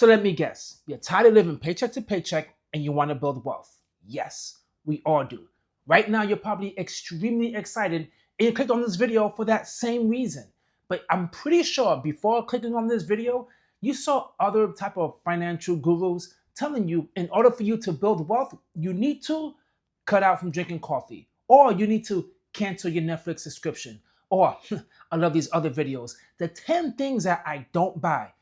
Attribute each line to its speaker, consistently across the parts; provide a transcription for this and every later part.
Speaker 1: So let me guess, you're tired of living paycheck to paycheck and you want to build wealth. Yes, we all do. Right now, you're probably extremely excited and you clicked on this video for that same reason. But I'm pretty sure before clicking on this video, you saw other type of financial gurus telling you in order for you to build wealth, you need to cut out from drinking coffee, or you need to cancel your Netflix subscription, or I love these other videos, the 10 things that I don't buy.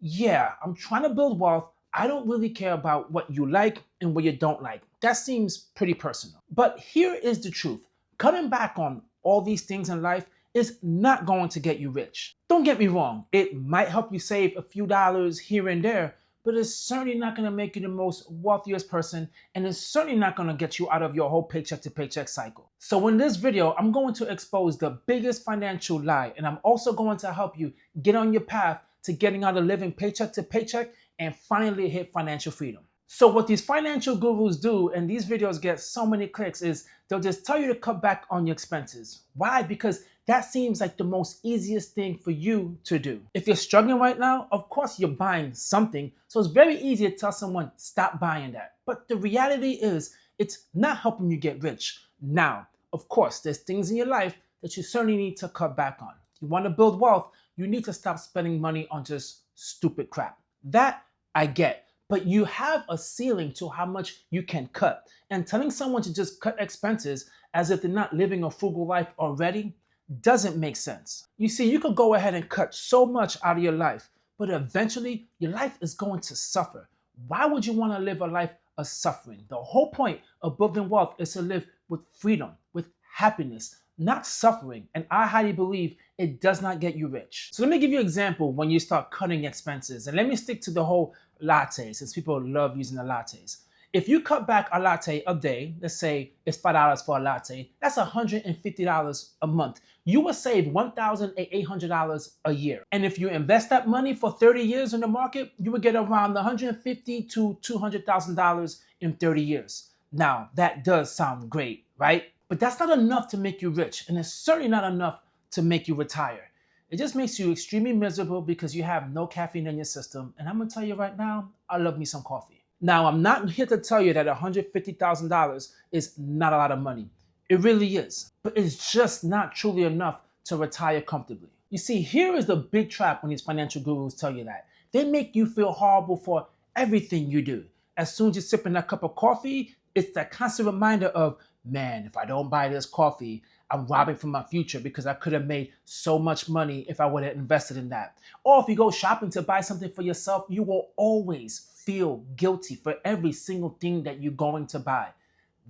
Speaker 1: Yeah, I'm trying to build wealth. I don't really care about what you like and what you don't like. That seems pretty personal. But here is the truth. Cutting back on all these things in life is not going to get you rich. Don't get me wrong, it might help you save a few dollars here and there, but it's certainly not going to make you the most wealthiest person, and it's certainly not going to get you out of your whole paycheck to paycheck cycle. So in this video, I'm going to expose the biggest financial lie, and I'm also going to help you get on your path to getting out of living paycheck to paycheck and finally hit financial freedom. So what these financial gurus do, and these videos get so many clicks, is they'll just tell you to cut back on your expenses. Why? Because that seems like the most easiest thing for you to do. If you're struggling right now, of course you're buying something, so it's very easy to tell someone, stop buying that. But the reality is, it's not helping you get rich. Now, of course, there's things in your life that you certainly need to cut back on. If you want to build wealth, you need to stop spending money on just stupid crap. That I get. But you have a ceiling to how much you can cut. And telling someone to just cut expenses as if they're not living a frugal life already doesn't make sense. You see, you could go ahead and cut so much out of your life, but eventually your life is going to suffer. Why would you want to live a life of suffering? The whole point of building wealth is to live with freedom, with happiness, not suffering. And I highly believe it does not get you rich. So let me give you an example when you start cutting expenses. And let me stick to the whole latte, since people love using the lattes. If you cut back a latte a day, let's say it's $5 for a latte, that's $150 a month. You will save $1,800 a year. And if you invest that money for 30 years in the market, you would get around $150,000 to $200,000 in 30 years. Now, that does sound great, right? But that's not enough to make you rich, and it's certainly not enough to make you retire. It just makes you extremely miserable because you have no caffeine in your system. And I'm gonna tell you right now, I love me some coffee. Now, I'm not here to tell you that $150,000 is not a lot of money. It really is, but it's just not truly enough to retire comfortably. You see, here is the big trap when these financial gurus tell you that. They make you feel horrible for everything you do. As soon as you're sipping that cup of coffee, it's that constant reminder of, man, if I don't buy this coffee, I'm robbing from my future because I could have made so much money if I would have invested in that. Or if you go shopping to buy something for yourself, you will always feel guilty for every single thing that you're going to buy.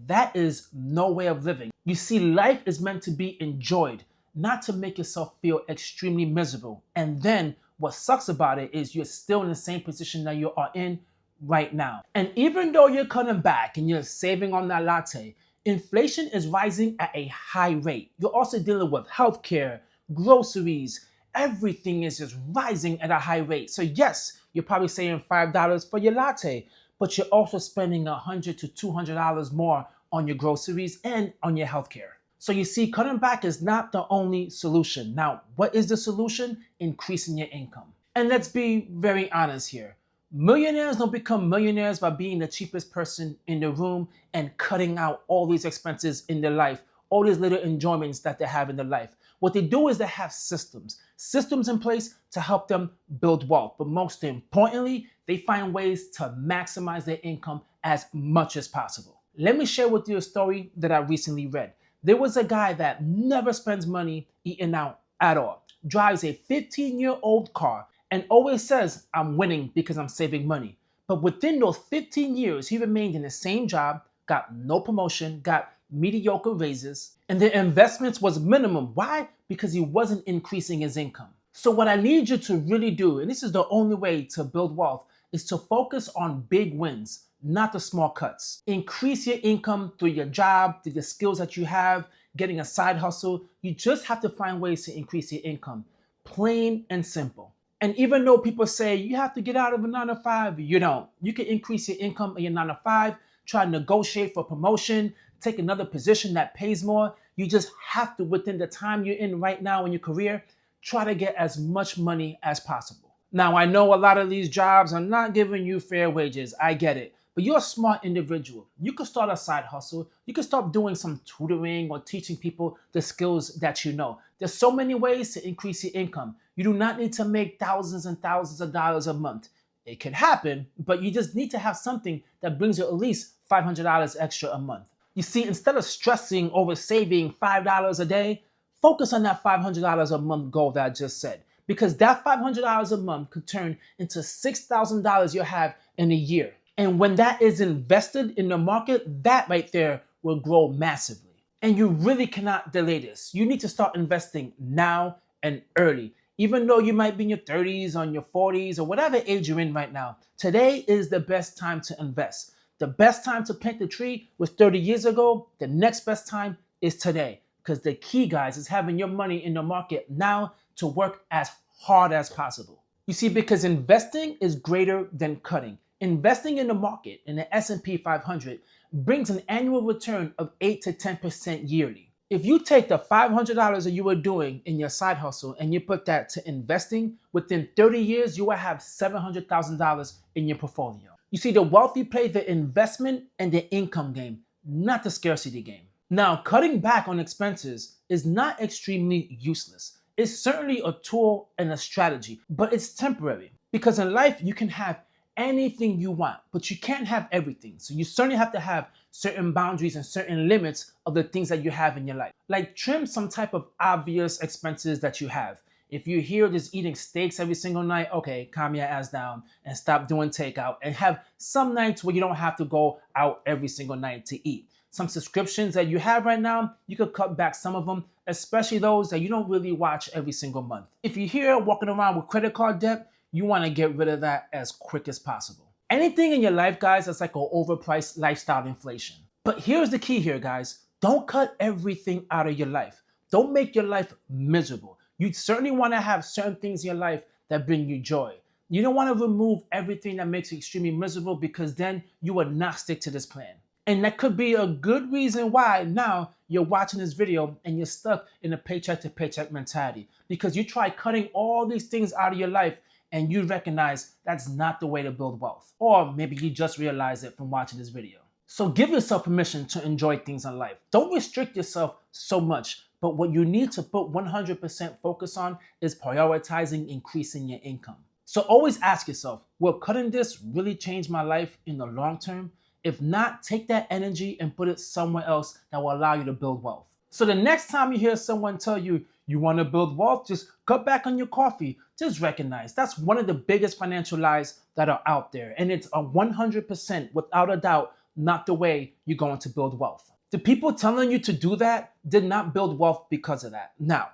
Speaker 1: That is no way of living. You see, life is meant to be enjoyed, not to make yourself feel extremely miserable. And then what sucks about it is you're still in the same position that you are in right now. And even though you're cutting back and you're saving on that latte, inflation is rising at a high rate. You're also dealing with healthcare, groceries, everything is just rising at a high rate. So yes, you're probably saving $5 for your latte, but you're also spending $100 to $200 more on your groceries and on your healthcare. So you see, cutting back is not the only solution. Now, what is the solution? Increasing your income. And let's be very honest here. Millionaires don't become millionaires by being the cheapest person in the room and cutting out all these expenses in their life, all these little enjoyments that they have in their life. What they do is they have systems in place to help them build wealth. But most importantly, they find ways to maximize their income as much as possible. Let me share with you a story that I recently read. There was a guy that never spends money eating out at all, drives a 15-year-old car, and always says, I'm winning because I'm saving money. But within those 15 years, he remained in the same job, got no promotion, got mediocre raises, and the investments was minimum. Why? Because he wasn't increasing his income. So what I need you to really do, and this is the only way to build wealth, is to focus on big wins, not the small cuts. Increase your income through your job, through the skills that you have, getting a side hustle. You just have to find ways to increase your income. Plain and simple. And even though people say you have to get out of a 9-to-5, you don't. You can increase your income in your 9-to-5, try to negotiate for promotion, take another position that pays more. You just have to, within the time you're in right now in your career, try to get as much money as possible. Now, I know a lot of these jobs are not giving you fair wages. I get it. But you're a smart individual. You could start a side hustle. You could start doing some tutoring or teaching people the skills that you know. There's so many ways to increase your income. You do not need to make thousands and thousands of dollars a month. It could happen, but you just need to have something that brings you at least $500 extra a month. You see, instead of stressing over saving $5 a day, focus on that $500 a month goal that I just said. Because that $500 a month could turn into $6,000 you have in a year. And when that is invested in the market, that right there will grow massively. And you really cannot delay this. You need to start investing now and early. Even though you might be in your 30s or in your 40s or whatever age you're in right now, today is the best time to invest. The best time to plant the tree was 30 years ago. The next best time is today. Because the key, guys, is having your money in the market now to work as hard as possible. You see, because investing is greater than cutting. Investing in the market in the S&P 500 brings an annual return of 8 to 10% yearly. If you take the $500 that you were doing in your side hustle and you put that to investing, within 30 years, you will have $700,000 in your portfolio. You see, the wealthy play the investment and the income game, not the scarcity game. Now, cutting back on expenses is not extremely useless. It's certainly a tool and a strategy, but it's temporary. Because in life, you can have anything you want, but you can't have everything. So you certainly have to have certain boundaries and certain limits of the things that you have in your life. Like trim some type of obvious expenses that you have. If you're here just eating steaks every single night, okay, calm your ass down and stop doing takeout and have some nights where you don't have to go out every single night to eat. Some subscriptions that you have right now, you could cut back some of them, especially those that you don't really watch every single month. If you're here walking around with credit card debt, you want to get rid of that as quick as possible. Anything in your life, guys, that's like an overpriced lifestyle inflation. But here's the key here, guys. Don't cut everything out of your life. Don't make your life miserable. You certainly want to have certain things in your life that bring you joy. You don't want to remove everything that makes you extremely miserable because then you will not stick to this plan. And that could be a good reason why now you're watching this video and you're stuck in a paycheck to paycheck mentality because you try cutting all these things out of your life and you recognize that's not the way to build wealth. Or maybe you just realize it from watching this video. So give yourself permission to enjoy things in life. Don't restrict yourself so much, but what you need to put 100% focus on is prioritizing increasing your income. So always ask yourself, will cutting this really change my life in the long term? If not, take that energy and put it somewhere else that will allow you to build wealth. So the next time you hear someone tell you you want to build wealth, just cut back on your coffee. Just recognize that's one of the biggest financial lies that are out there. And it's a 100%, without a doubt, not the way you're going to build wealth. The people telling you to do that did not build wealth because of that. Now,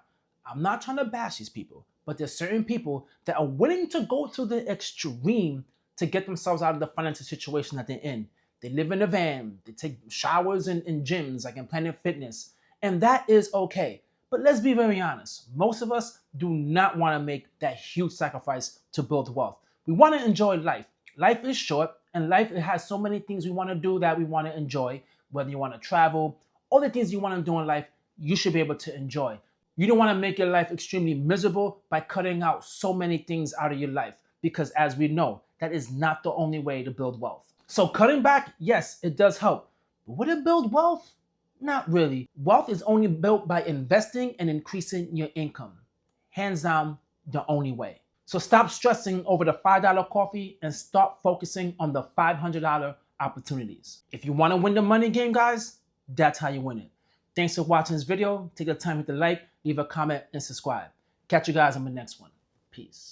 Speaker 1: I'm not trying to bash these people, but there's certain people that are willing to go to the extreme to get themselves out of the financial situation that they're in. They live in a van, they take showers in gyms like in Planet Fitness, and that is okay. But let's be very honest, most of us do not want to make that huge sacrifice to build wealth. We want to enjoy life. Life is short, and life it has so many things we want to do that we want to enjoy. Whether you want to travel, all the things you want to do in life, you should be able to enjoy. You don't want to make your life extremely miserable by cutting out so many things out of your life, because as we know, that is not the only way to build wealth. So cutting back, yes, it does help. But would it build wealth? Not really. Wealth is only built by investing and increasing your income. Hands down, the only way. So stop stressing over the $5 coffee and start focusing on the $500 opportunities. If you want to win the money game, guys, that's how you win it. Thanks for watching this video. Take the time to hit the like, leave a comment, and subscribe. Catch you guys on the next one. Peace.